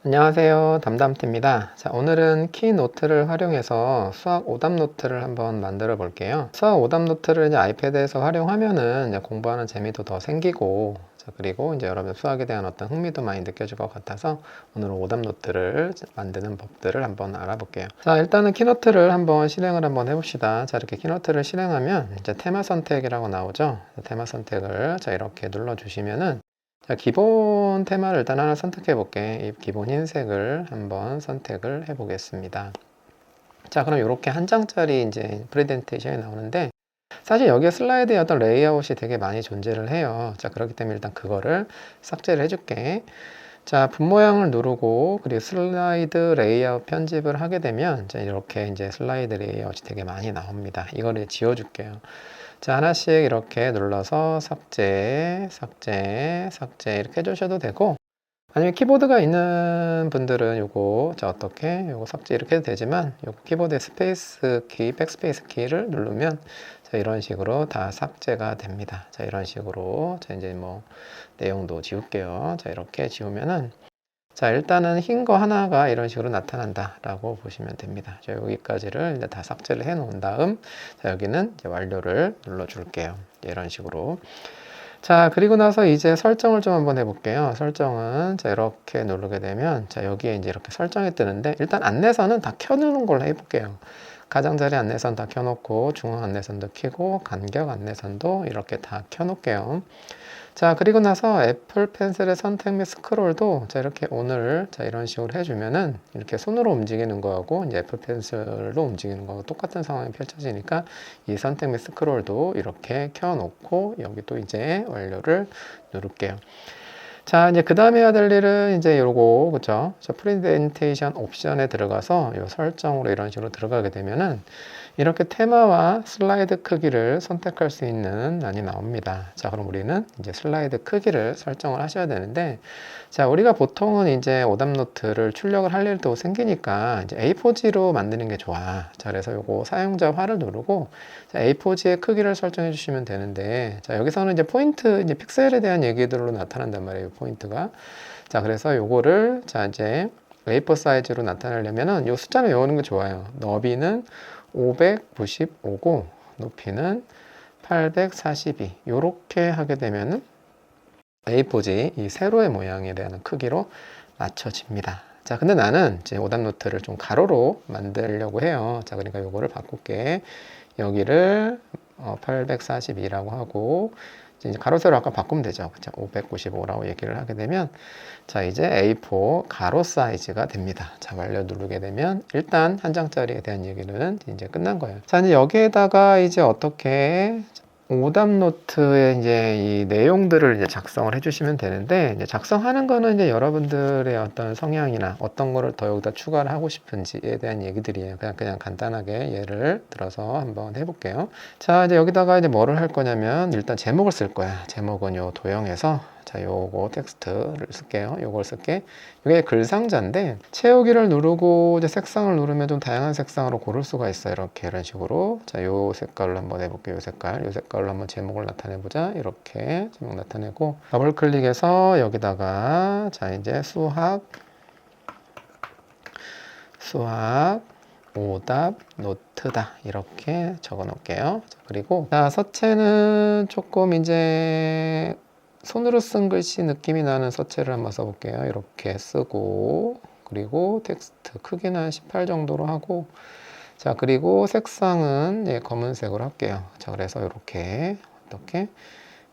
안녕하세요. 담담T입니다. 자, 오늘은 키노트를 활용해서 수학 오답 노트를 한번 만들어 볼게요. 수학 오답 노트를 이제 아이패드에서 활용하면은 이제 공부하는 재미도 더 생기고, 자, 그리고 이제 여러분 수학에 대한 어떤 흥미도 많이 느껴질 것 같아서 오늘 오답 노트를 만드는 법들을 한번 알아볼게요. 자, 일단은 키노트를 한번 실행을 한번 해봅시다. 자, 이렇게 키노트를 실행하면 이제 테마 선택이라고 나오죠. 테마 선택을 자, 이렇게 눌러주시면은 자, 기본 테마를 일단 하나 선택해 볼게. 이 기본 흰색을 한번 선택을 해 보겠습니다. 자, 그럼 이렇게 한 장짜리 이제 프레젠테이션이 나오는데, 사실 여기에 슬라이드의 어떤 레이아웃이 되게 많이 존재를 해요. 자, 그렇기 때문에 일단 그거를 삭제를 해줄게. 자, 분 모양을 누르고, 그리고 슬라이드 레이아웃 편집을 하게 되면, 자, 이렇게 이제 슬라이드 레이아웃이 되게 많이 나옵니다. 이거를 지워줄게요. 자, 하나씩 이렇게 눌러서 삭제, 삭제, 삭제 이렇게 해주셔도 되고, 아니면 키보드가 있는 분들은 요거, 자, 어떻게, 요거 삭제 이렇게 해도 되지만, 요거 키보드의 스페이스 키, 백스페이스 키를 누르면, 자, 이런 식으로 다 삭제가 됩니다. 자, 이런 식으로, 자, 이제 뭐, 내용도 지울게요. 자, 이렇게 지우면은, 자, 일단은 흰 거 하나가 이런 식으로 나타난다 라고 보시면 됩니다. 자, 여기까지를 이제 다 삭제를 해 놓은 다음, 자, 여기는 이제 완료를 눌러 줄게요. 이런 식으로. 자, 그리고 나서 이제 설정을 좀 한번 해볼게요. 설정은 자, 이렇게 누르게 되면, 자, 여기에 이제 이렇게 설정이 뜨는데, 일단 안내선은 다 켜놓는 걸로 해볼게요. 가장자리 안내선 다 켜놓고, 중앙 안내선도 켜고, 간격 안내선도 이렇게 다 켜놓을게요. 자, 그리고 나서 애플 펜슬의 선택 및 스크롤도 자, 이렇게 오늘 자, 이런 식으로 해주면은 이렇게 손으로 움직이는 거하고 이제 애플 펜슬로 움직이는 거하고 똑같은 상황이 펼쳐지니까 이 선택 및 스크롤도 이렇게 켜놓고 여기 또 이제 완료를 누를게요. 자, 이제 그 다음에 해야 될 일은 이제 요거, 그쵸? 저 프레젠테이션 옵션에 들어가서 요 설정으로 이런 식으로 들어가게 되면은 이렇게 테마와 슬라이드 크기를 선택할 수 있는 란이 나옵니다. 자, 그럼 우리는 이제 슬라이드 크기를 설정을 하셔야 되는데, 자, 우리가 보통은 이제 오답 노트를 출력을 할 일도 생기니까 이제 A4지로 만드는 게 좋아. 자, 그래서 요거 사용자 화를 누르고, 자, A4지의 크기를 설정해 주시면 되는데, 자, 여기서는 이제 포인트, 이제 픽셀에 대한 얘기들로 나타난단 말이에요, 포인트가. 자, 그래서 요거를, 자, 이제 A4 사이즈로 나타내려면은 요 숫자를 외우는 게 좋아요. 너비는 595고 높이는 842 이렇게 하게 되면은 A4지 이 세로의 모양에 대한 크기로 맞춰집니다. 자, 근데 나는 이제 오답 노트를 좀 가로로 만들려고 해요. 자, 그러니까 요거를 바꿀게. 여기를 842라고 하고 이제 가로 세로 아까 바꾸면 되죠. 그쵸? 595라고 얘기를 하게 되면 자, 이제 A4 가로 사이즈가 됩니다. 자, 완료 누르게 되면 일단 한 장짜리에 대한 얘기는 이제 끝난 거예요. 자, 이제 여기에다가 이제 어떻게 오답 노트에 이제 이 내용들을 이제 작성을 해주시면 되는데, 이제 작성하는 거는 이제 여러분들의 어떤 성향이나 어떤 거를 더 여기다 추가를 하고 싶은지에 대한 얘기들이에요. 그냥 간단하게 예를 들어서 한번 해볼게요. 자, 이제 여기다가 이제 뭐를 할 거냐면, 일단 제목을 쓸 거야. 제목은 요 도형에서 자, 요거 텍스트를 쓸게요. 요걸 쓸게. 이게 글상자인데 채우기를 누르고 이제 색상을 누르면 좀 다양한 색상으로 고를 수가 있어요. 이렇게 이런 식으로. 자, 요 색깔로 한번 해볼게요. 요 색깔로 한번 제목을 나타내 보자. 이렇게 제목 나타내고 더블 클릭해서 여기다가 자, 이제 수학 오답 노트다 이렇게 적어 놓을게요. 자, 그리고 자, 서체는 조금 이제 손으로 쓴 글씨 느낌이 나는 서체를 한번 써볼게요. 이렇게 쓰고 그리고 텍스트 크기는 한 18 정도로 하고 자, 그리고 색상은 예, 검은색으로 할게요. 자, 그래서 이렇게 어떻게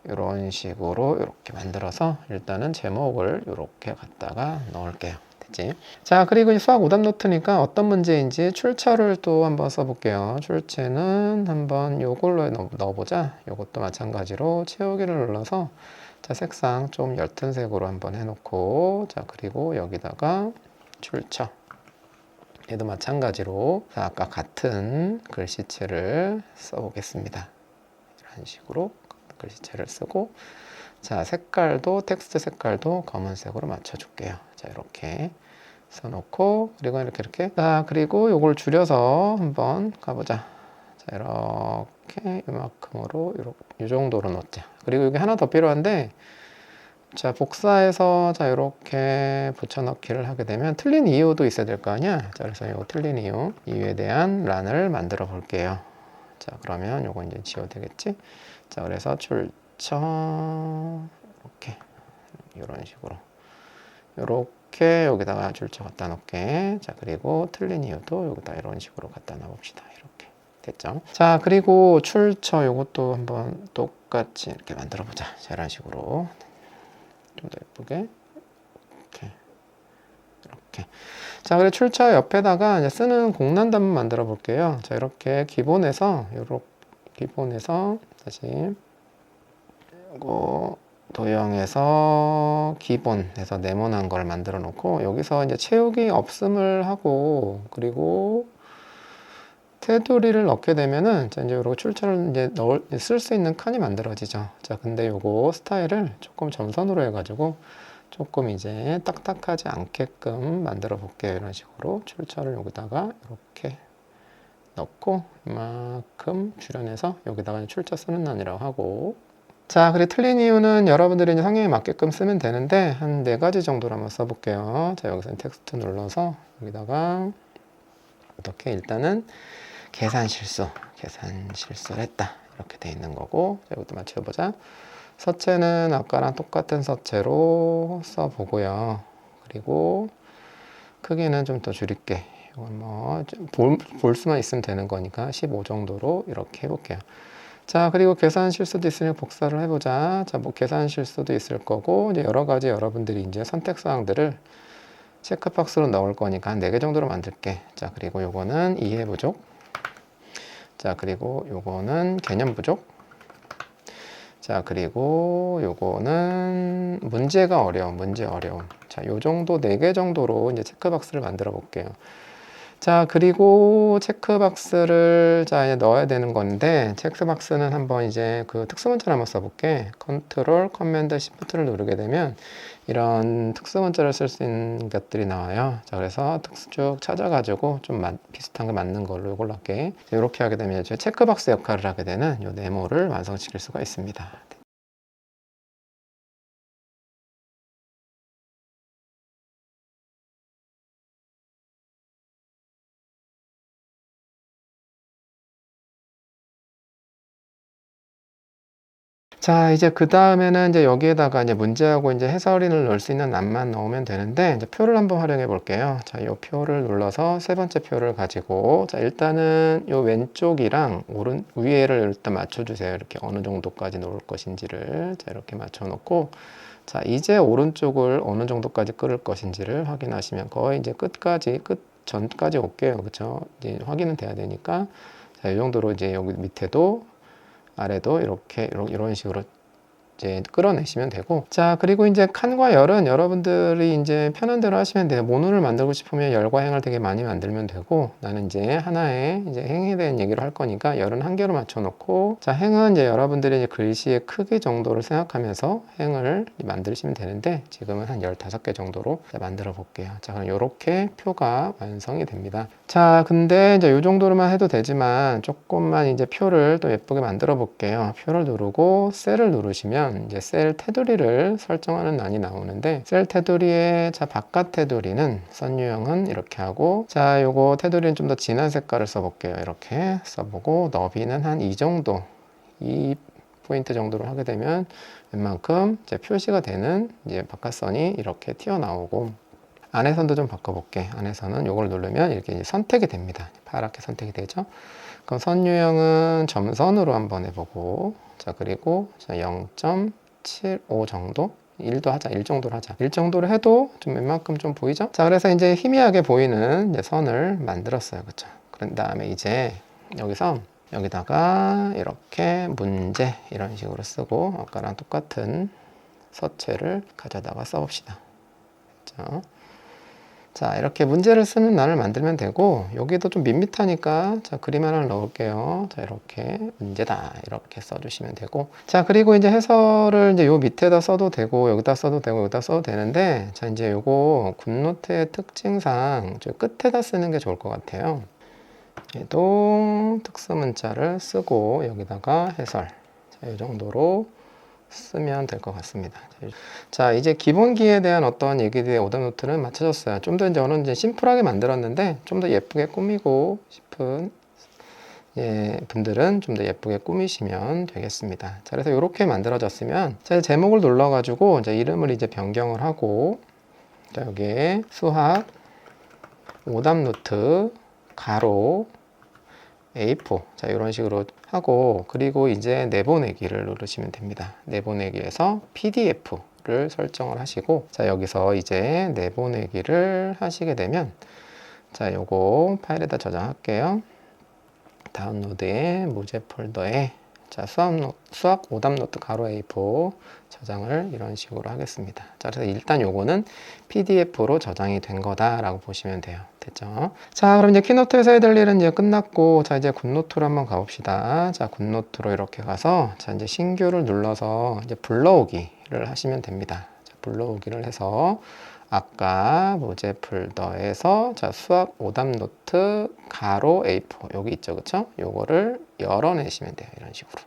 이런 식으로 이렇게 만들어서 일단은 제목을 이렇게 갖다가 넣을게요. 됐지? 자, 그리고 수학 오답 노트니까 어떤 문제인지 출처를 또 한번 써볼게요. 출제는 한번 요걸로 넣어보자. 요것도 마찬가지로 채우기를 눌러서 자, 색상 좀 옅은 색으로 한번 해놓고 자, 그리고 여기다가 출처 얘도 마찬가지로 자, 아까 같은 글씨체를 써보겠습니다. 이런 식으로 글씨체를 쓰고 자, 색깔도 텍스트 색깔도 검은색으로 맞춰줄게요. 자, 이렇게 써놓고 그리고 이렇게 자, 그리고 요걸 줄여서 한번 가보자. 자, 이렇게 이만큼으로 이 정도로 넣자. 그리고 여기 하나 더 필요한데 자, 복사해서 자 이렇게 붙여넣기를 하게 되면 틀린 이유도 있어야 될 거 아니야. 자, 그래서 이 틀린 이유에 대한 란을 만들어 볼게요. 자, 그러면 요거 이제 지워도 되겠지? 자, 그래서 출처 이렇게 이런 식으로 이렇게 여기다가 출처 갖다 놓게. 자, 그리고 틀린 이유도 여기다 이런 식으로 갖다 놔봅시다. 이렇게 됐죠? 자, 그리고 출처 요것도 한번 똑같이 이렇게 만들어 보자. 자, 이런 식으로 좀 더 예쁘게 이렇게. 자, 그리고 출처 옆에다가 이제 쓰는 공란도 한번 만들어 볼게요. 자, 이렇게 기본에서 다시 이거 도형에서 기본에서 네모난 걸 만들어 놓고 여기서 이제 채우기 없음을 하고 그리고 테두리를 넣게 되면은 자, 이제 이렇게 출처를 이제 쓸 수 있는 칸이 만들어지죠. 자, 근데 요거 스타일을 조금 점선으로 해가지고 조금 이제 딱딱하지 않게끔 만들어 볼게요. 이런 식으로 출처를 여기다가 이렇게 넣고 이만큼 줄여내서 여기다가 출처 쓰는 란이라고 하고. 자, 그리고 틀린 이유는 여러분들이 이제 성향에 맞게끔 쓰면 되는데 한 4가지 정도로 한번 써볼게요. 자, 여기서 텍스트 눌러서 여기다가 어떻게 일단은 계산 실수를 했다 이렇게 돼 있는 거고. 자, 이것도 맞춰보자. 서체는 아까랑 똑같은 서체로 써보고요. 그리고 크기는 좀 더 줄일게. 이건 뭐 볼 수만 있으면 되는 거니까 15 정도로 이렇게 해볼게요. 자, 그리고 계산 실수도 있으니 복사를 해보자. 자, 뭐 계산 실수도 있을 거고 이제 여러 가지 여러분들이 이제 선택 사항들을 체크박스로 넣을 거니까 한 4개 정도로 만들게. 자, 그리고 요거는 이해 부족. 자, 그리고 요거는 개념 부족. 자, 그리고 요거는 문제가 어려움. 자, 요 정도 4개 정도로 이제 체크박스를 만들어 볼게요. 자, 그리고 체크박스를 자 이제 넣어야 되는 건데 체크박스는 한번 이제 그 특수문자를 한번 써볼게. 컨트롤 커맨드 시프트를 누르게 되면 이런 특수문자를 쓸 수 있는 것들이 나와요. 자, 그래서 특수 쭉 찾아가지고 좀 비슷한 거 맞는 걸로 이걸로 할게. 이렇게 하게 되면 이제 체크박스 역할을 하게 되는 이 네모를 완성시킬 수가 있습니다. 자, 이제 그 다음에는 이제 여기에다가 이제 문제하고 이제 해설인을 넣을 수 있는 란만 넣으면 되는데, 이제 표를 한번 활용해 볼게요. 자, 이 표를 눌러서 세 번째 표를 가지고, 자, 일단은 이 왼쪽이랑 위에를 일단 맞춰주세요. 이렇게 어느 정도까지 놓을 것인지를. 자, 이렇게 맞춰 놓고, 자, 이제 오른쪽을 어느 정도까지 끌을 것인지를 확인하시면 거의 이제 끝 전까지 올게요. 그쵸? 이제 확인은 돼야 되니까. 자, 이 정도로 이제 여기 밑에도 아래도 이렇게 이런 식으로 이제 끌어내시면 되고. 자, 그리고 이제 칸과 열은 여러분들이 이제 편한 대로 하시면 돼요. 모눈을 만들고 싶으면 열과 행을 되게 많이 만들면 되고, 나는 이제 하나의 이제 행에 대한 얘기를 할 거니까 열은 한 개로 맞춰 놓고, 자, 행은 이제 여러분들이 이제 글씨의 크기 정도를 생각하면서 행을 만드시면 되는데, 지금은 한 15개 정도로 만들어 볼게요. 자, 그럼 이렇게 표가 완성이 됩니다. 자, 근데 이제 이 정도로만 해도 되지만 조금만 이제 표를 또 예쁘게 만들어 볼게요. 표를 누르고 셀을 누르시면 이제 셀 테두리를 설정하는 란이 나오는데, 셀 테두리의 자 바깥 테두리는 선 유형은 이렇게 하고, 자, 요거 테두리는 좀 더 진한 색깔을 써볼게요. 이렇게 써보고 너비는 한 이 정도, 2포인트 정도로 하게 되면 웬만큼 이제 표시가 되는 이제 바깥선이 이렇게 튀어나오고, 안에선도 좀 바꿔볼게. 안에서는 요걸 누르면 이렇게 이제 선택이 됩니다. 파랗게 선택이 되죠. 그럼 선 유형은 점선으로 한번 해보고, 자, 그리고 0.75 정도? 1도 하자. 1 정도로 하자. 1 정도로 해도 좀 웬만큼 좀 보이죠? 자, 그래서 이제 희미하게 보이는 이제 선을 만들었어요. 그쵸? 그런 다음에 이제 여기다가 이렇게 문제 이런 식으로 쓰고, 아까랑 똑같은 서체를 가져다가 써봅시다. 그쵸? 자, 이렇게 문제를 쓰는 란을 만들면 되고, 여기도 좀 밋밋하니까 자, 그림 하나 넣을게요. 자, 이렇게 문제다 이렇게 써주시면 되고, 자, 그리고 이제 해설을 이제 요 밑에다 써도 되고, 여기다 써도 되고, 여기다 써도 되는데, 자, 이제 요거 굿노트의 특징상 저 끝에다 쓰는 게 좋을 것 같아요. 얘도 특수 문자를 쓰고 여기다가 해설, 자, 이 정도로 쓰면 될 것 같습니다. 자, 이제 기본기에 대한 어떤 얘기들의 오답 노트는 마쳐졌어요. 좀 더 저는 이제 심플하게 만들었는데 좀 더 예쁘게 꾸미고 싶은 분들은 좀 더 예쁘게 꾸미시면 되겠습니다. 자, 그래서 이렇게 만들어졌으면 자, 제목을 눌러가지고 이제 이름을 이제 변경을 하고 자, 여기에 수학 오답 노트 가로 A4 자 이런 식으로 하고 그리고 이제 내보내기를 누르시면 됩니다. 내보내기에서 PDF를 설정을 하시고 자 여기서 이제 내보내기를 하시게 되면 자 요거 파일에다 저장할게요. 다운로드에 무제 폴더에 자 수학 오답 노트 가로 A4 저장을 이런 식으로 하겠습니다. 자 그래서 일단 요거는 PDF로 저장이 된 거다라고 보시면 돼요. 됐죠? 자 그럼 이제 키노트에서 해야 될 일은 이제 끝났고 자 이제 굿노트로 한번 가봅시다. 자 굿노트로 이렇게 가서 자 이제 신규를 눌러서 이제 불러오기를 하시면 됩니다. 자, 불러오기를 해서 아까 모제 폴더에서 자 수학 오답 노트 가로 A4 여기 있죠, 그쵸? 요거를 열어내시면 돼요. 이런 식으로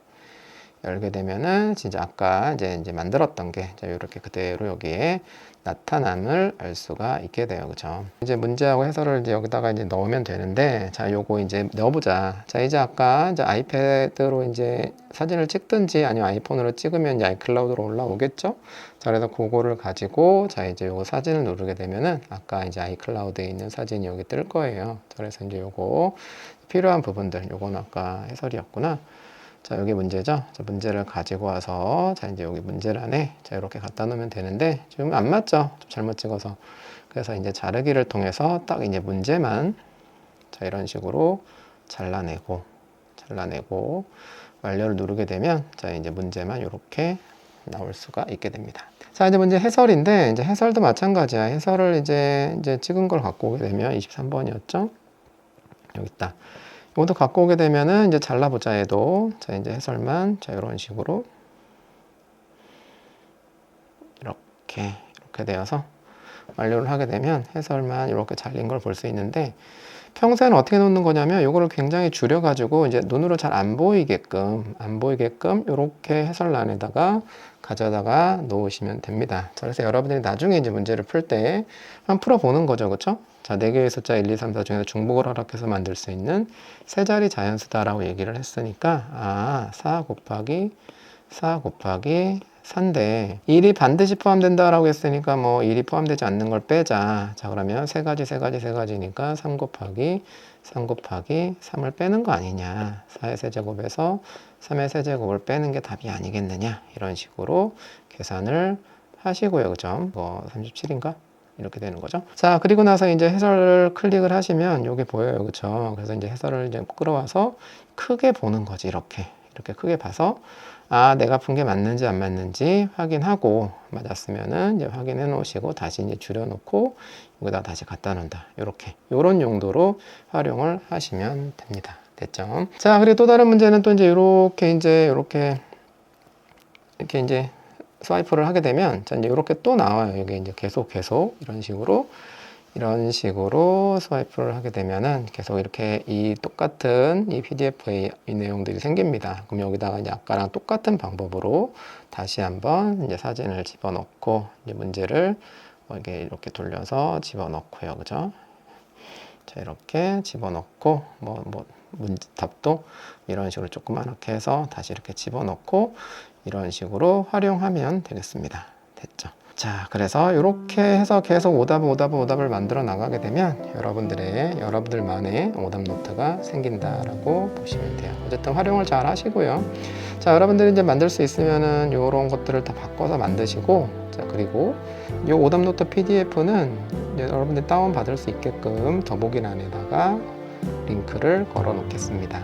열게 되면은 진짜 아까 이제 만들었던 게 이렇게 그대로 여기에 나타남을 알 수가 있게 돼요, 그쵸? 이제 문제하고 해설을 이제 여기다가 이제 넣으면 되는데 자 요거 이제 넣어보자. 자 이제 아까 이제 아이패드로 이제 사진을 찍든지 아니면 아이폰으로 찍으면 이제 아이클라우드로 올라오겠죠? 자 그래서 그거를 가지고 자 이제 요거 사진을 누르게 되면은 아까 이제 아이클라우드에 있는 사진이 여기 뜰 거예요. 자, 그래서 이제 요거 필요한 부분들 요거는 아까 해설이었구나. 자 여기 문제죠. 자, 문제를 가지고 와서 자 이제 여기 문제란에 자 이렇게 갖다 놓으면 되는데 지금 안 맞죠? 좀 잘못 찍어서 그래서 이제 자르기를 통해서 딱 이제 문제만 자 이런 식으로 잘라내고 완료를 누르게 되면 자 이제 문제만 이렇게 나올 수가 있게 됩니다. 자 이제 문제 해설인데 이제 해설도 마찬가지야. 해설을 이제 찍은 걸 갖고 오게 되면 23번이었죠? 여기 있다. 이것도 갖고 오게 되면은 이제 잘라보자 해도 자 이제 해설만 자 이런 식으로 이렇게 되어서 완료를 하게 되면 해설만 이렇게 잘린 걸 볼 수 있는데 평소에는 어떻게 놓는 거냐면 이거를 굉장히 줄여 가지고 이제 눈으로 잘 안 보이게끔 이렇게 해설란에다가 가져다가 놓으시면 됩니다. 자, 그래서 여러분들이 나중에 이제 문제를 풀 때 한번 풀어보는 거죠, 그렇죠? 자, 4개의 숫자 1, 2, 3, 4 중에서 중복을 허락해서 만들 수 있는 세 자리 자연수다라고 얘기를 했으니까 4 곱하기 4인데 1이 반드시 포함된다라고 했으니까 뭐 1이 포함되지 않는 걸 빼자. 자 그러면 세 가지니까 3 곱하기 3을 빼는 거 아니냐. 4의 세제곱에서 3의 세제곱을 빼는 게 답이 아니겠느냐. 이런 식으로 계산을 하시고요. 그죠? 뭐 37인가? 이렇게 되는 거죠. 자, 그리고 나서 이제 해설을 클릭을 하시면 여기 보여요. 그죠? 그래서 이제 해설을 이제 끌어와서 크게 보는 거지. 이렇게 크게 봐서 내가 푼 게 맞는지 안 맞는지 확인하고 맞았으면은 이제 확인해 놓으시고 다시 이제 줄여놓고 여기다 다시 갖다 놓는다. 요런 용도로 활용을 하시면 됩니다. 됐죠? 자, 그리고 또 다른 문제는 또 이제 이렇게 이제 스와이프를 하게 되면 자 이제 이렇게 또 나와요. 여기 이제 계속 이런 식으로 스와이프를 하게 되면은 계속 이렇게 이 똑같은 이 PDF의 이 내용들이 생깁니다. 그럼 여기다가 이제 아까랑 똑같은 방법으로 다시 한번 이제 사진을 집어넣고 이제 문제를 이렇게 돌려서 집어넣고요. 그죠? 자, 이렇게 집어넣고 답도 이런 식으로 조그맣게 해서 다시 이렇게 집어넣고 이런 식으로 활용하면 되겠습니다. 됐죠? 자, 그래서 이렇게 해서 계속 오답을 만들어 나가게 되면 여러분들만의 오답 노트가 생긴다라고 보시면 돼요. 어쨌든 활용을 잘 하시고요. 자, 여러분들이 이제 만들 수 있으면은 이런 것들을 다 바꿔서 만드시고, 자, 그리고 이 오답 노트 PDF는 여러분들이 다운 받을 수 있게끔 더보기란에다가 링크를 걸어 놓겠습니다.